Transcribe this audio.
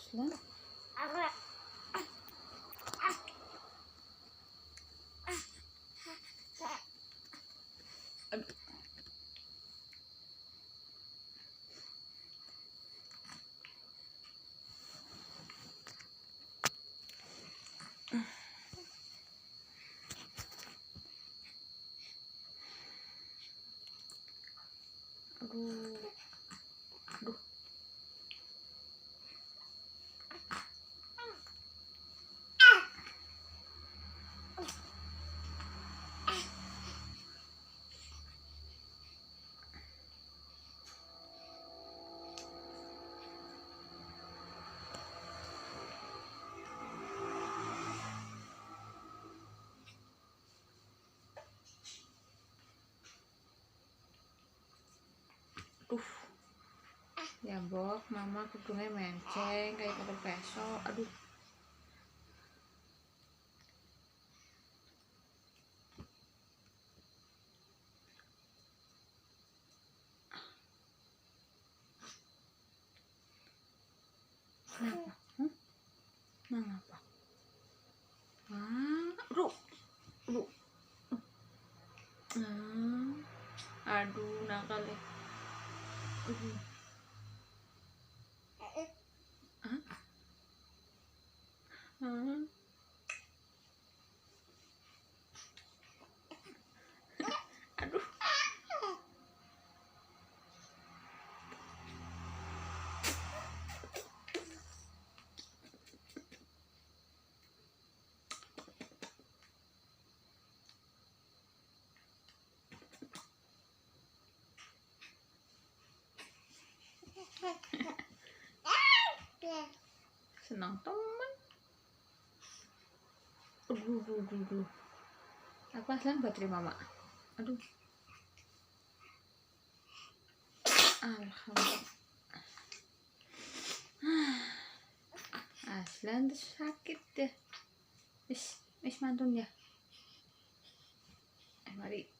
Aslan. Aduh. Aduh. Ya bok, mama kudungnya menceng kayak kotor besok. Aduh. Kenapa? Kenapa? Aduh. Aduh. Aduh, nakal ya. Aduh. Aduh. Senang teman. Aduh. Aku aslan baterai mama. Aduh. Alhamdulillah. Aslan tuh sakit deh. Wis mantun ya. Mari.